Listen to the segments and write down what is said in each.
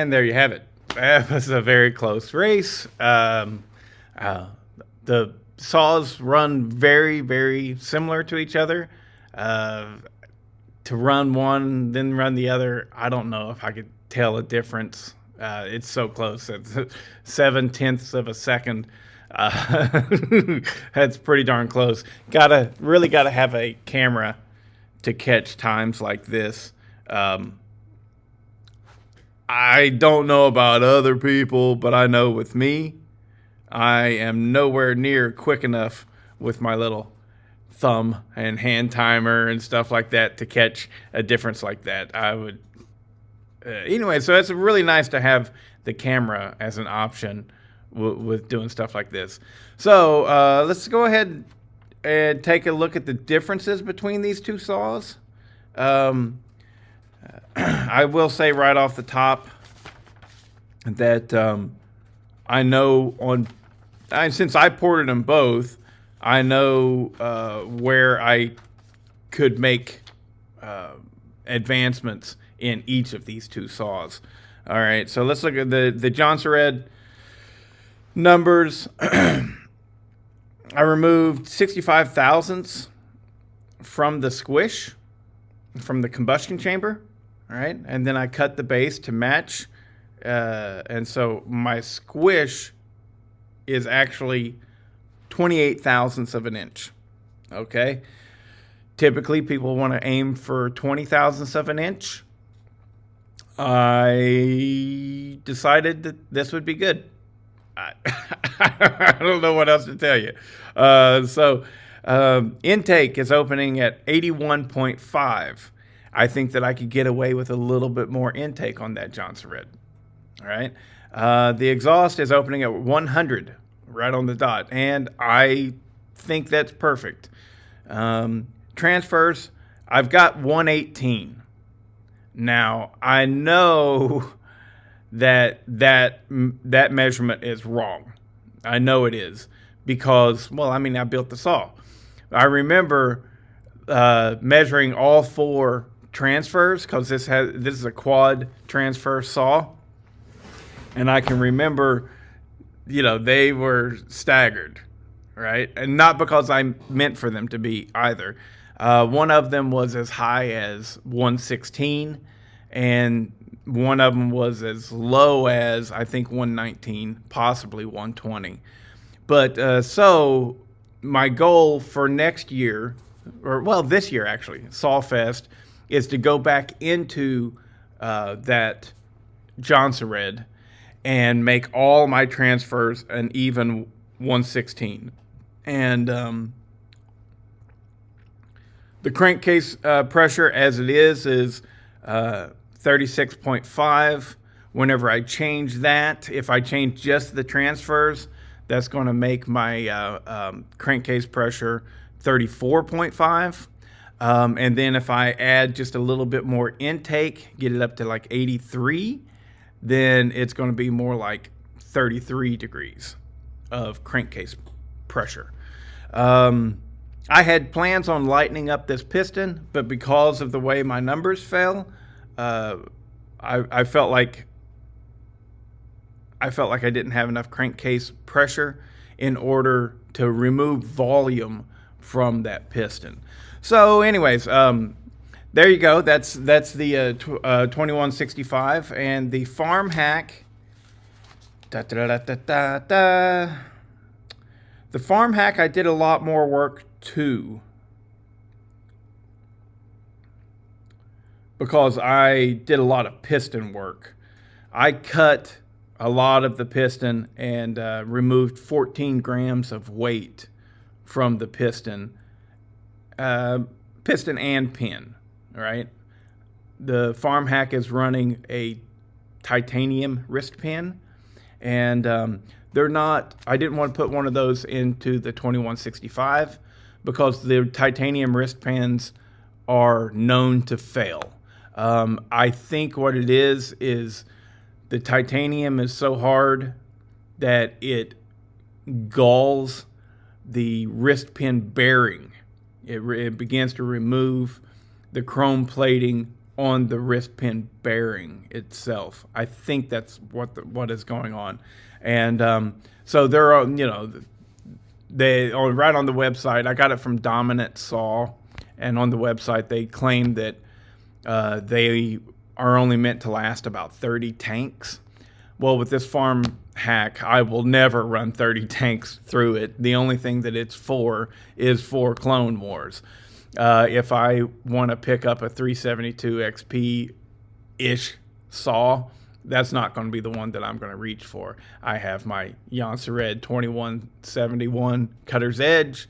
And there you have it. That was a very close race. The saws run very, very similar to each other. To run one, then run the other, I don't know if I could tell a difference. It's so close. It's 0.7 of a second. That's pretty darn close. Really gotta have a camera to catch times like this. I don't know about other people, but I know with me, I am nowhere near quick enough with my little thumb and hand timer and stuff like that to catch a difference like that. I would anyway. So it's really nice to have the camera as an option with doing stuff like this. So let's go ahead and take a look at the differences between these two saws. I will say right off the top that I know since I ported them both, I know where I could make advancements in each of these two saws. All right, so let's look at the Jonsered numbers. I removed 65 thousandths from the squish, from the combustion chamber. All right, and then I cut the base to match. And so my squish is actually 28 thousandths of an inch. Okay. Typically, people want to aim for 20 thousandths of an inch. I decided that this would be good. I don't know what else to tell you. Intake is opening at 81.5. I think that I could get away with a little bit more intake on that Jonsered. All right. The exhaust is opening at 100, right on the dot, and I think that's perfect. Transfers, I've got 118. Now, I know that measurement is wrong. I know it is because, well, I mean, I built the saw. I remember measuring all 4 transfers because this is a quad transfer saw, and I can remember, they were staggered, right? And not because I meant for them to be either. One of them was as high as 116, and one of them was as low as, I think, 119, possibly 120. But so my goal for next year, this year actually, Sawfest, is to go back into that Jonsered and make all my transfers an even 116. And the crankcase pressure as it is 36.5. Whenever I change that, if I change just the transfers, that's going to make my crankcase pressure 34.5. And then if I add just a little bit more intake, get it up to like 83, then it's going to be more like 33 degrees of crankcase pressure. I had plans on lightening up this piston, but because of the way my numbers fell, I felt like I didn't have enough crankcase pressure in order to remove volume from that piston. So anyways, there you go. That's the 2165 and the farm hack. The farm hack, I did a lot more work too, because I did a lot of piston work. I cut a lot of the piston and removed 14 grams of weight from the piston and pin. All right. The farm hack is running a titanium wrist pin, and they're not. I didn't want to put one of those into the 2165 because the titanium wrist pins are known to fail. I think what it is the titanium is so hard that it galls the wrist pin bearing. It begins to remove the chrome plating on the wrist pin bearing itself. I think that's what is going on. And so there are, they are right on the website. I got it from Dominant Saw, and on the website they claim that they are only meant to last about 30 tanks. Well, with this farm hack, I will never run 30 tanks through it. The only thing that it's for is for Clone Wars. If I want to pick up a 372 XP-ish saw, that's not going to be the one that I'm going to reach for. I have my Jonsered 2171 Cutter's Edge.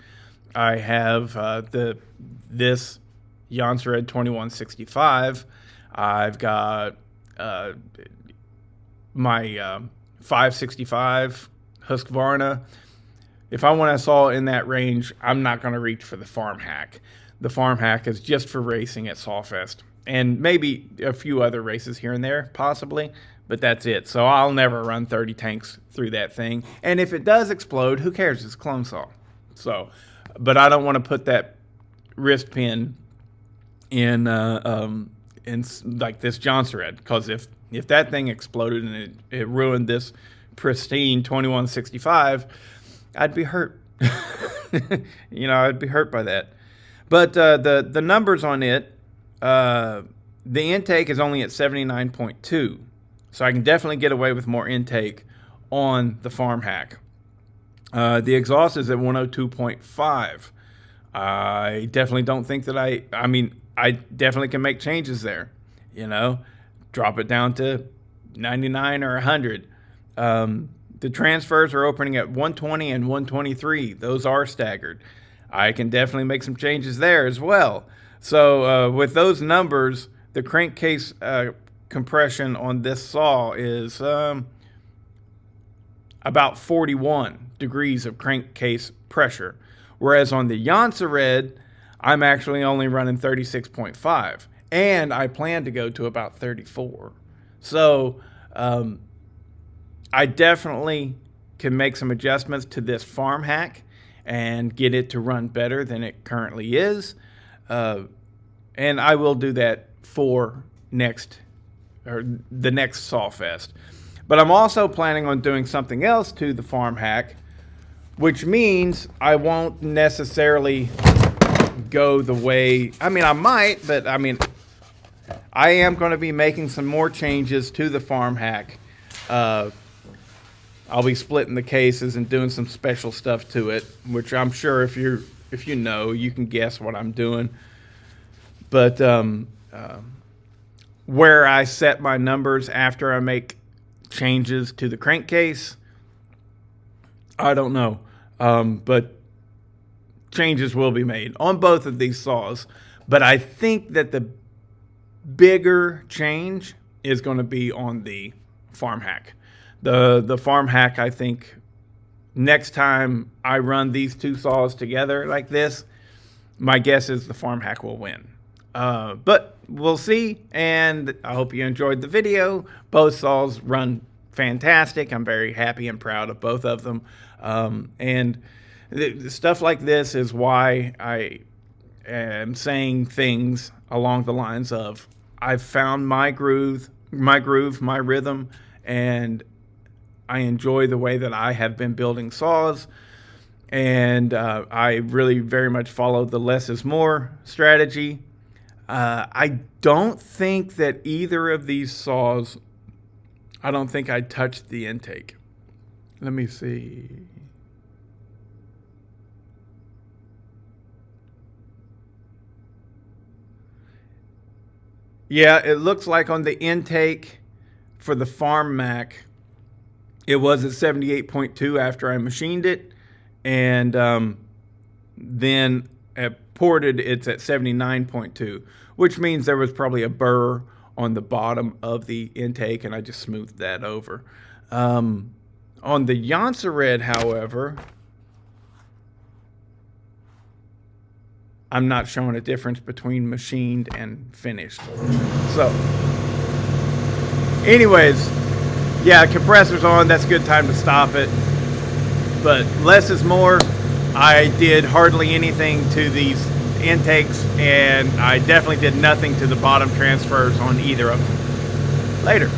I have this Jonsered 2165. I've got my 565 Husqvarna. If I want a saw in that range, I'm not going to reach for the farm hack. The farm hack is just for racing at Sawfest, and maybe a few other races here and there, possibly, but that's it. So I'll never run 30 tanks through that thing. And if it does explode, who cares? It's a clone saw. So, but I don't want to put that wrist pin in like this Jonsered, because if that thing exploded and it ruined this pristine 2165, I'd be hurt. I'd be hurt by that. But the numbers on it, the intake is only at 79.2, so I can definitely get away with more intake on the farm hack. The exhaust is at 102.5. I definitely don't think that I definitely can make changes there, drop it down to 99 or 100. The transfers are opening at 120 and 123. Those are staggered. I can definitely make some changes there as well. So with those numbers, the crankcase compression on this saw is about 41 degrees of crankcase pressure. Whereas on the Jonsered, I'm actually only running 36.5. And I plan to go to about 34. So I definitely can make some adjustments to this farm hack and get it to run better than it currently is. And I will do that for the next Sawfest. But I'm also planning on doing something else to the farm hack, which means I won't necessarily go the way, I might, but I am going to be making some more changes to the farm hack. I'll be splitting the cases and doing some special stuff to it, which I'm sure if you can guess what I'm doing. But where I set my numbers after I make changes to the crankcase, I don't know. But changes will be made on both of these saws. But I think that the bigger change is going to be on the farm hack. The farm hack, I think, next time I run these two saws together like this, my guess is the farm hack will win. But we'll see, and I hope you enjoyed the video. Both saws run fantastic. I'm very happy and proud of both of them. And stuff like this is why I am saying things along the lines of, I've found my groove, my rhythm, and I enjoy the way that I have been building saws, and I really very much follow the less is more strategy. I don't think that either of these saws, I don't think I touched the intake. Let me see. Yeah, it looks like on the intake for the Farm Mac, it was at 78.2 after I machined it, and then at ported, it's at 79.2, which means there was probably a burr on the bottom of the intake, and I just smoothed that over. On the Jonsered, however, I'm not showing a difference between machined and finished. So, anyways, yeah, compressor's on. That's a good time to stop it. But less is more. I did hardly anything to these intakes, and I definitely did nothing to the bottom transfers on either of them. Later.